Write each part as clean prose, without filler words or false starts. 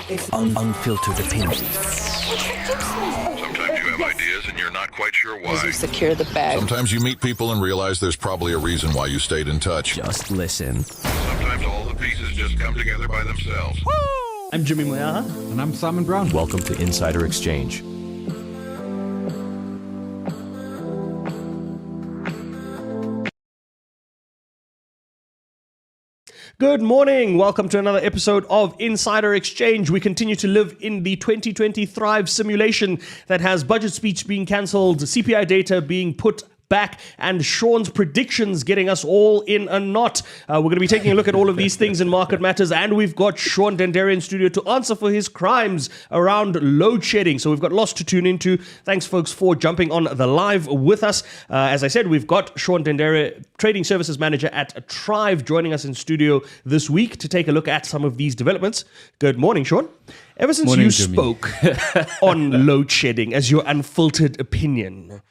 Unfiltered opinions. Sometimes you have ideas and you're not quite sure why. As you secure the bag. Sometimes you meet people and realize there's probably a reason why you stayed in touch. Just listen. Sometimes all the pieces just come together by themselves. I'm Jimmy Moyaha. And I'm Simon Brown. Welcome to Insider Exchange. Good morning. Welcome to another episode of Insider Exchange. We continue to live in the 2020 Thrive simulation that has budget speech being cancelled, CPI data being put back, and Sean's predictions getting us all in a knot. We're going to be taking a look at all of these things in Market Matters, and we've got Sean Dendere in studio to answer for his crimes around load shedding. So we've got lots to tune into. Thanks, folks, for jumping on the live with us. As I said, we've got Sean Dendere, Trading Services Manager at Thrive, joining us in studio this week to take a look at some of these developments. Good morning, Sean. Ever since you spoke on load shedding as your unfiltered opinion,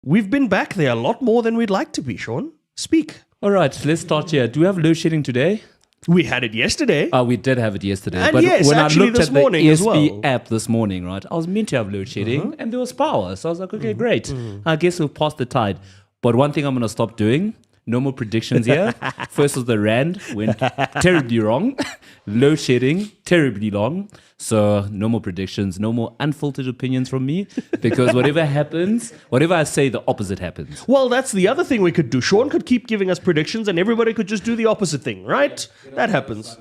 we've been back there a lot more than we'd like to be, Sean. Speak. All right, let's start here. Do we have load shedding today? We had it yesterday. We did have it yesterday. And but yes, when I actually looked this at the morning as ESP well. app this morning, right, I was meant to have load shedding and there was power. So I was like, okay, great. I guess we'll pass the tide. But one thing I'm going to stop doing, no more predictions here. First was the Rand, went terribly wrong. Load shedding, terribly long. So no more predictions, no more unfiltered opinions from me, because whatever happens, whatever I say, the opposite happens. Well, that's the other thing we could do. Sean could keep giving us predictions and everybody could just do the opposite thing, right? That happens.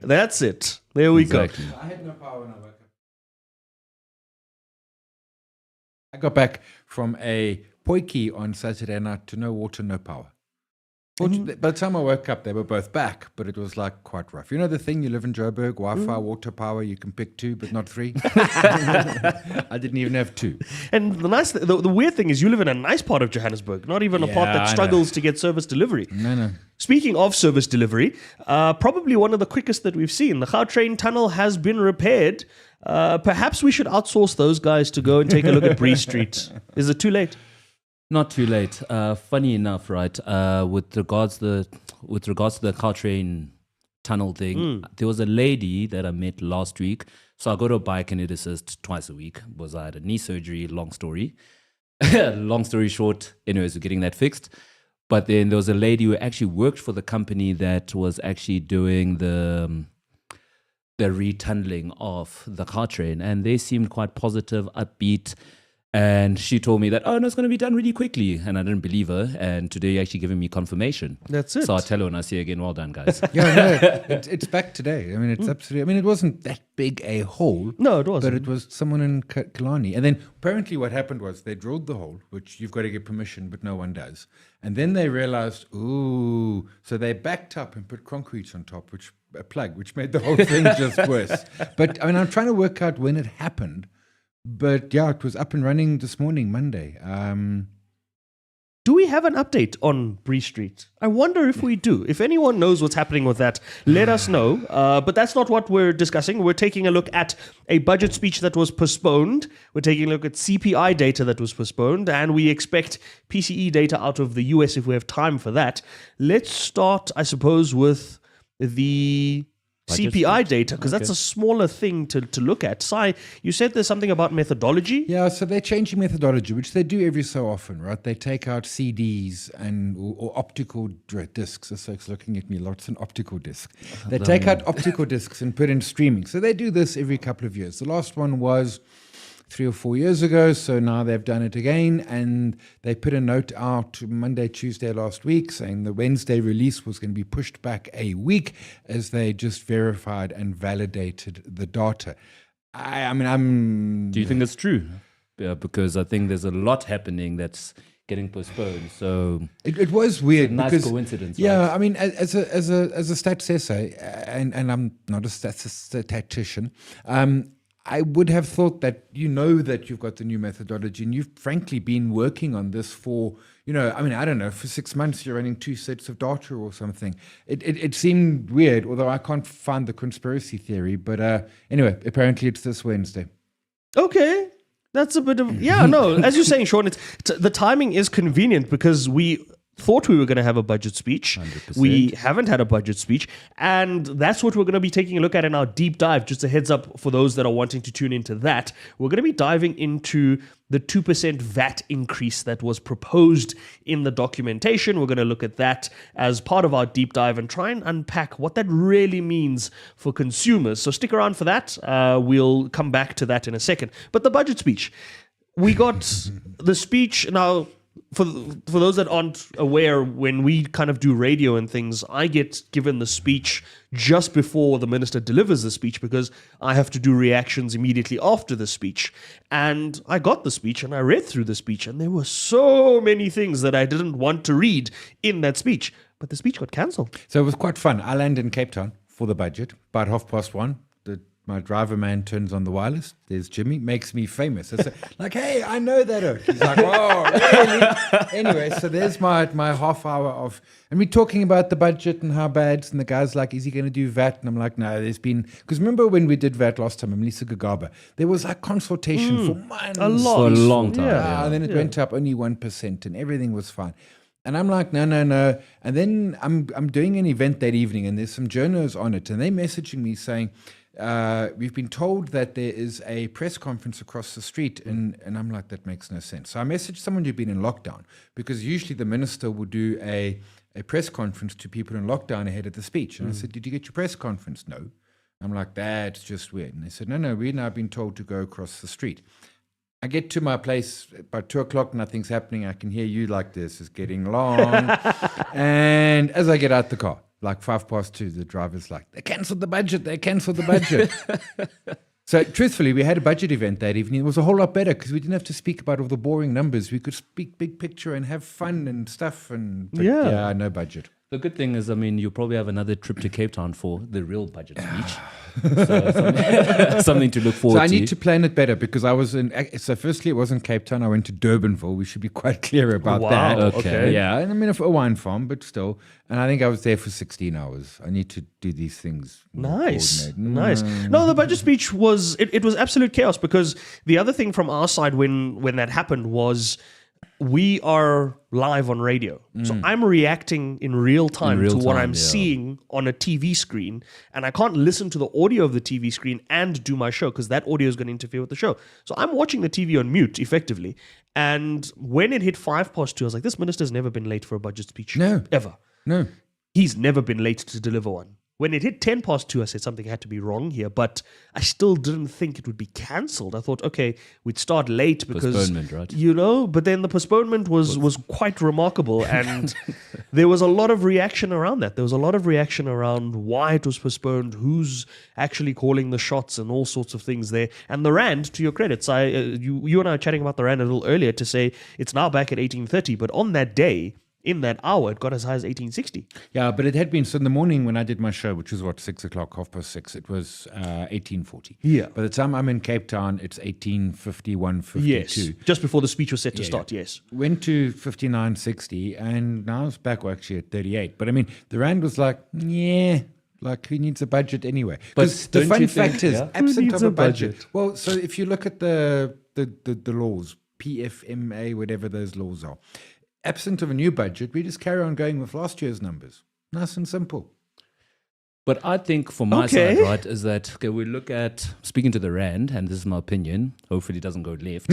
That's it. There we go. Exactly. I had no power when I woke up. I got back from a potjie on Saturday night to no water, no power. By the time I woke up, they were both back, but it was like quite rough. You know the thing, you live in Joburg, Wi-Fi, water, power, you can pick two, but not three. I didn't even have two. And the weird thing is you live in a nice part of Johannesburg, not even a part Yeah, that I struggles to get service delivery. No. Speaking of service delivery, probably one of the quickest that we've seen. The Gautrain tunnel has been repaired. Perhaps we should outsource those guys to go and take a look at Bree Street. Is it too late? Not too late. Funny enough, right? With regards to the Gautrain tunnel thing, there was a lady that I met last week. So I go to a bike and assist twice a week. I had a knee surgery. Long story. Long story short. Anyways, we're getting that fixed. But then there was a lady who actually worked for the company that was actually doing the retunneling of the Gautrain, and they seemed quite positive, upbeat. And she told me that, no, it's going to be done really quickly. And I didn't believe her. And today, you're actually giving me confirmation. That's it. So I'll tell her when I see her again, well done, guys. Yeah, no, it's back today. I mean, it's absolutely, I mean, it wasn't that big a hole. No, it wasn't. But it was someone in Killarney. And then apparently what happened was they drilled the hole, which you've got to get permission, but no one does. And then they realized, so they backed up and put concrete on top, a plug, which made the whole thing just worse. But I mean, I'm trying to work out when it happened. But yeah, it was up and running this morning, Monday. Do we have an update on Bree Street? I wonder if we do. If anyone knows what's happening with that, let us know. But that's not what we're discussing. We're taking a look at a budget speech that was postponed. We're taking a look at CPI data that was postponed. And we expect PCE data out of the US if we have time for that. Let's start, I suppose, with the CPI data, because that's a smaller thing to look at. Sai, you said there's something about methodology? Yeah, so they're changing methodology, which they do every so often, right? They take out CDs or optical discs. This folks looking at me a lot. It's an optical disc. They take out optical discs and put in streaming. So they do this every couple of years. The last one was 3 or 4 years ago, so now they've done it again, and they put a note out Monday, Tuesday last week saying the Wednesday release was going to be pushed back a week as they just verified and validated the data. Do you think that's true? Yeah, because I think there's a lot happening that's getting postponed. So it was weird. It's a nice coincidence. Yeah, right? I mean, as a stats essay, and I'm not a statistician, I would have thought that that you've got the new methodology and you've frankly been working on this for, I don't know, for 6 months you're running 2 sets of data or something. It seemed weird, although I can't find the conspiracy theory. But anyway, apparently it's this Wednesday. Okay. That's a bit of... Yeah, no, as you're saying, Sean, the timing is convenient because we thought we were going to have a budget speech. 100%. We haven't had a budget speech. And that's what we're going to be taking a look at in our deep dive. Just a heads up for those that are wanting to tune into that. We're going to be diving into the 2% VAT increase that was proposed in the documentation. We're going to look at that as part of our deep dive and try and unpack what that really means for consumers. So stick around for that. We'll come back to that in a second. But the budget speech. We got the speech. Now, for those that aren't aware, when we kind of do radio and things, I get given the speech just before the minister delivers the speech because I have to do reactions immediately after the speech. And I got the speech and I read through the speech, and there were so many things that I didn't want to read in that speech. But the speech got cancelled. So it was quite fun. I landed in Cape Town for the budget about 1:30. My driver man turns on the wireless. There's Jimmy, makes me famous. It's like, hey, I know that oak. He's like, oh, really? Anyway, so there's my half hour of, and we're talking about the budget and how bad. And the guy's like, is he going to do VAT? And I'm like, no, there's been, because remember when we did VAT last time, Melissa Gagaba, there was like consultation for months. A lot. For a long time. Yeah, and then it went up only 1% and everything was fine. And I'm like, no. And then I'm doing an event that evening and there's some journalists on it and they're messaging me saying, we've been told that there is a press conference across the street, and I'm like, that makes no sense. So I messaged someone who'd been in lockdown, because usually the minister would do a press conference to people in lockdown ahead of the speech. And I said, did you get your press conference? No. I'm like, that's just weird. And they said, no, we've now been told to go across the street. I get to my place about 2:00, nothing's happening. I can hear you like this is getting long. And as I get out the car, like 2:05, the driver's like, they cancelled the budget. So truthfully, we had a budget event that evening. It was a whole lot better because we didn't have to speak about all the boring numbers. We could speak big picture and have fun and stuff. But yeah, no budget. The good thing is, I mean, you'll probably have another trip to Cape Town for the real budget speech. So something to look forward to. So I need to plan it better because I was in. So firstly, it wasn't Cape Town. I went to Durbanville. We should be quite clear about that. Okay. Yeah, and I mean, a wine farm, but still. And I think I was there for 16 hours. I need to do these things. Nice. No, the budget speech was it was absolute chaos because the other thing from our side when that happened was we are live on radio. So I'm reacting in real time to what I'm seeing on a TV screen, and I can't listen to the audio of the TV screen and do my show because that audio is going to interfere with the show. So I'm watching the TV on mute, effectively. And when it hit 2:05, I was like, this minister's never been late for a budget speech. No. Ever. No. He's never been late to deliver one. When it hit 2:10, I said something had to be wrong here, but I still didn't think it would be cancelled. I thought, okay, we'd start late because, postponement, right? But then the postponement was quite remarkable, and there was a lot of reaction around that. There was a lot of reaction around why it was postponed, who's actually calling the shots, and all sorts of things there. And the rand, to your credits, you and I were chatting about the rand a little earlier to say it's now back at 1830, but on that day, in that hour, it got as high as 1860. Yeah, but it had been, so in the morning when I did my show, which was 6 o'clock, 6:30, it was 1840. Yeah. By the time I'm in Cape Town, it's 1851, 52. Yes, just before the speech was set to start, yes. Went to 59.60, and now it's back actually at 38. But I mean, the rand was like, like who needs a budget anyway? Because the fun fact is, absent of a budget. Well, so if you look at the laws, PFMA, whatever those laws are, absent of a new budget, we just carry on going with last year's numbers. Nice and simple. But I think from my side, right, is that, okay, we look at, speaking to the rand, and this is my opinion, hopefully it doesn't go left.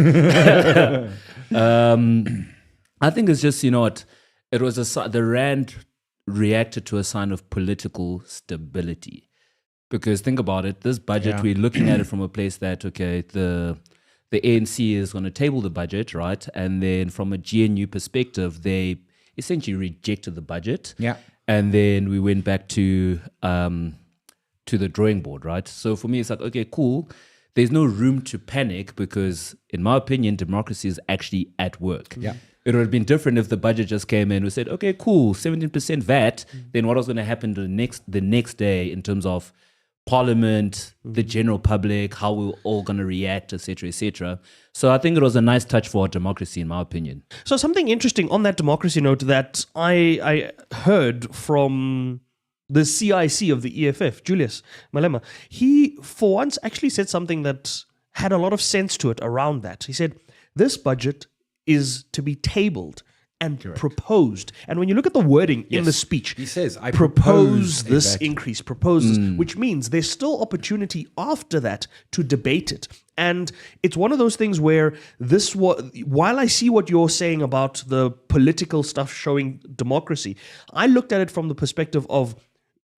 I think it's just, you know what, it was the rand reacted to a sign of political stability. Because think about it, this budget, we're looking at it from a place that, okay, the ANC is going to table the budget, right? And then from a GNU perspective, they essentially rejected the budget. Yeah. And then we went back to the drawing board, right? So for me, it's like, okay, cool. There's no room to panic because, in my opinion, democracy is actually at work. Yeah. It would have been different if the budget just came in and we said, okay, cool, 17% VAT. Then what was going to happen the next day in terms of Parliament, the general public, how we're all going to react, etc., etc. So I think it was a nice touch for our democracy, in my opinion. So something interesting on that democracy note that I heard from the CIC of the EFF, Julius Malema, he for once actually said something that had a lot of sense to it around that. He said, this budget is to be tabled and proposed. And when you look at the wording in the speech, he says, I propose propose a this VAT. increase, propose this, which means there's still opportunity after that to debate it. And it's one of those things where while I see what you're saying about the political stuff showing democracy, I looked at it from the perspective of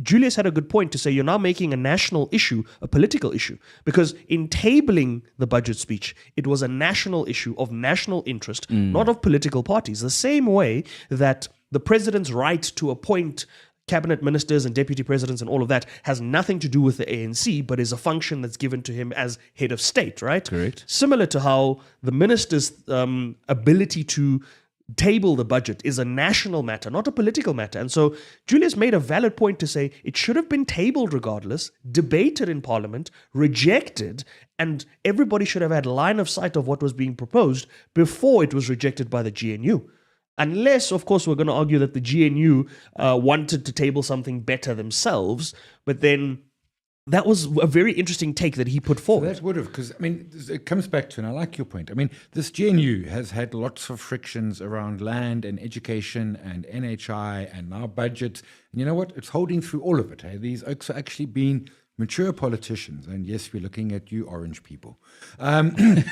Julius had a good point to say you're now making a national issue a political issue, because in tabling the budget speech, it was a national issue of national interest, not of political parties. The same way that the president's right to appoint cabinet ministers and deputy presidents and all of that has nothing to do with the ANC, but is a function that's given to him as head of state, right? Correct. Similar to how the minister's ability to table the budget is a national matter, not a political matter. And so Julius made a valid point to say it should have been tabled regardless, debated in parliament, rejected, and everybody should have had line of sight of what was being proposed before it was rejected by the GNU. Unless, of course, we're going to argue that the GNU wanted to table something better themselves, but then that was a very interesting take that he put forward. That would have, because, I mean, it comes back to, and I like your point, I mean, this GNU has had lots of frictions around land and education and NHI and now budget. And you know what? It's holding through all of it. Hey? These oaks are actually being mature politicians. And yes, we're looking at you orange people.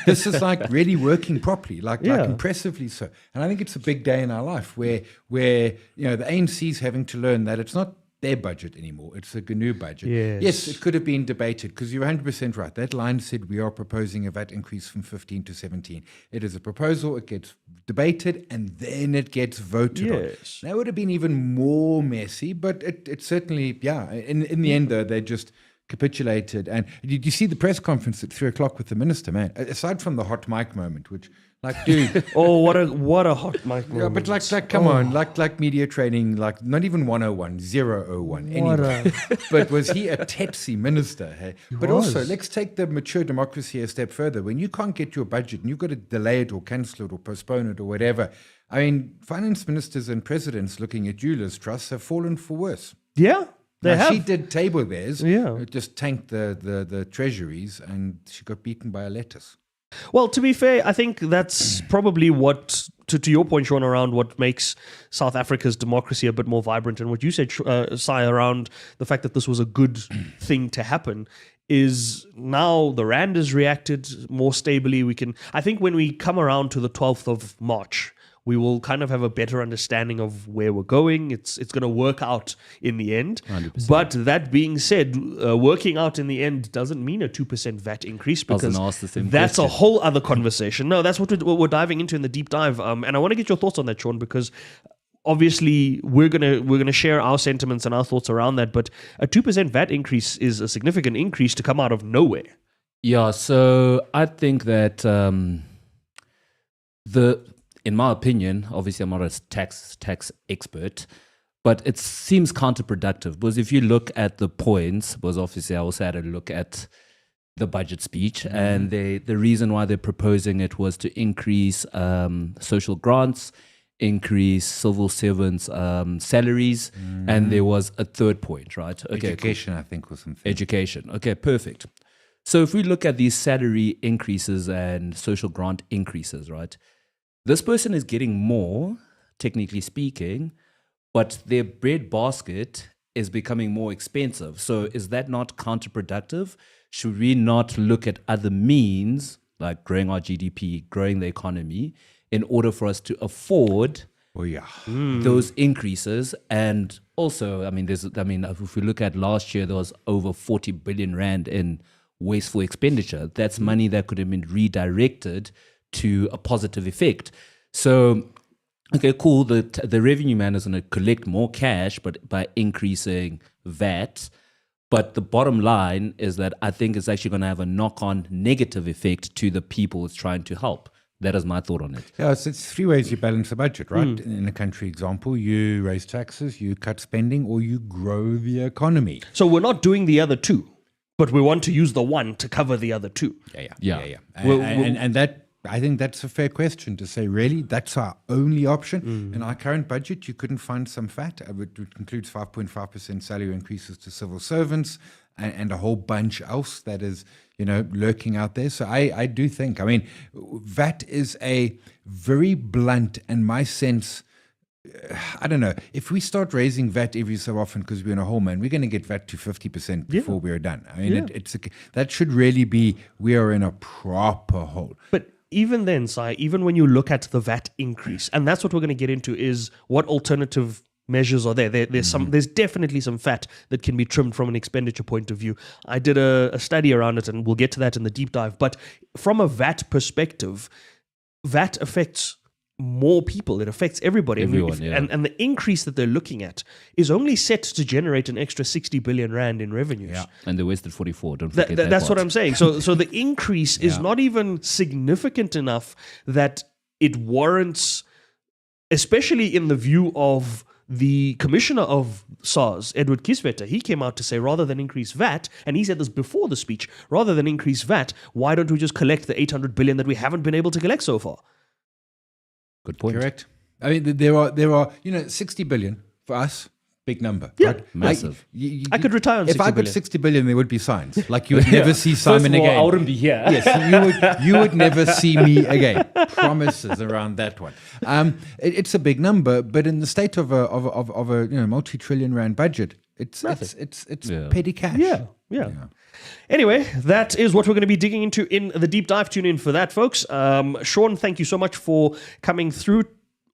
This is like really working properly, like impressively so. And I think it's a big day in our life where you know, the ANC's having to learn that it's not their budget anymore. It's the GNU budget. Yes, it could have been debated, because you're 100% right. That line said we are proposing a VAT increase from 15 to 17. It is a proposal. It gets debated and then it gets voted on. That would have been even more messy, but it certainly, in the end, though, they just capitulated. And did you see the press conference at 3:00 with the minister, man? Aside from the hot mic moment, which, like, dude, oh, what a hot mic moment. yeah, but like, come on, like media training, like not even 101, 001, anyway. But was he a Tetsi minister? Hey? But also, let's take the mature democracy a step further. When you can't get your budget and you've got to delay it or cancel it or postpone it or whatever, I mean, finance ministers and presidents looking at Julius Truss have fallen for worse. Yeah. She did table theirs. It just tanked the treasuries, and she got beaten by a lettuce. Well, to be fair, I think that's probably what, to your point, Sean, around what makes South Africa's democracy a bit more vibrant, and what you said, Sai, around the fact that this was a good thing to happen, is now the Rand has reacted more stably. I think when we come around to the 12th of March, we will kind of have a better understanding of where we're going. It's going to work out in the end. 100%. But that being said, working out in the end doesn't mean a 2% VAT increase, because that's a whole other conversation. No, that's what we're diving into in the deep dive. And I want to get your thoughts on that, Sean, because obviously we're gonna share our sentiments and our thoughts around that. But a 2% VAT increase is a significant increase to come out of nowhere. Yeah, so I think that in my opinion, obviously I'm not a tax expert, but it seems counterproductive, because if you look at the points, because obviously I also had a look at the budget speech, and the reason why they're proposing it was to increase social grants, increase civil servants' salaries, and there was a third point, right? Okay, Education, cool. I think, was something. Education. Okay, perfect. So if we look at these salary increases and social grant increases, right? This person is getting more, technically speaking, but their bread basket is becoming more expensive. So is that not counterproductive? Should we not look at other means, like growing our GDP, growing the economy, in order for us to afford those increases? And also, if we look at last year, there was over 40 billion rand in wasteful expenditure. That's money that could have been redirected to a positive effect. So, okay, cool. The revenue man is going to collect more cash, but by increasing VAT. But the bottom line is that I think it's actually going to have a knock-on negative effect to the people it's trying to help. That is my thought on it. Yeah, so it's three ways you balance a budget, right? In a country example, you raise taxes, you cut spending, or you grow the economy. So we're not doing the other two, but we want to use the one to cover the other two. Yeah. And that, I think that's a fair question to say, really, that's our only option. In our current budget, you couldn't find some fat. It includes 5.5% salary increases to civil servants. and a whole bunch else that is, lurking out there. So I do think, VAT is a very blunt, and my sense, I don't know, if we start raising VAT every so often because we're in a hole, man, we're going to get VAT to 50% before we're done. That should really be, we are in a proper hole. But even then, Sai, even when you look at the VAT increase, and that's what we're going to get into, is what alternative measures are there. There's definitely some fat that can be trimmed from an expenditure point of view. I did a study around it, and we'll get to that in the deep dive. But from a VAT perspective, VAT affects more people. It affects everybody. Everyone, and the increase that they're looking at is only set to generate an extra 60 billion rand in revenues. Yeah. And they wasted 44. Don't forget that. That's part. what I'm saying. So the increase is not even significant enough that it warrants, especially in the view of the commissioner of SARS, Edward Kieswetter. He came out to say, rather than increase VAT, and he said this before the speech, rather than increase VAT, why don't we just collect the 800 billion that we haven't been able to collect so far? Good point. Correct. There are 60 billion for us, big number. Yeah. Right? Massive. I could retire on 60 If I got billion. 60 billion, there would be signs. Like you would never see Simon First of all, again. I wouldn't be here. Yes, you would never see me again. Promises around that one. It's a big number, but in the state of a multi-trillion rand budget, it's petty cash. Yeah. Anyway, that is what we're going to be digging into in the deep dive. Tune in for that, folks. Sean, thank you so much for coming through.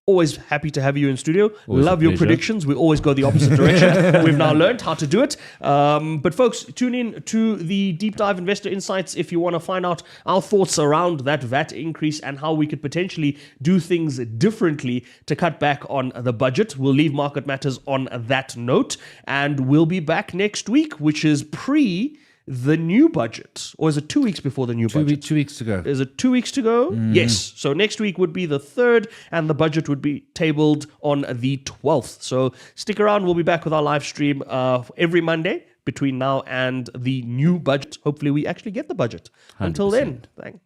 Always happy to have you in studio. Always Love a your pleasure. predictions. We always go the opposite direction. We've now learned how to do it. But folks, tune in to the Deep Dive Investor Insights if you want to find out our thoughts around that VAT increase and how we could potentially do things differently to cut back on the budget. We'll leave Market Matters on that note, and we'll be back next week, which is pre the new budget. Or is it 2 weeks before the new budget? 2 weeks to go. Is it 2 weeks to go? Yes. So next week would be the 3rd, and the budget would be tabled on the 12th. So stick around. We'll be back with our live stream every Monday between now and the new budget. Hopefully we actually get the budget. Until then, thanks.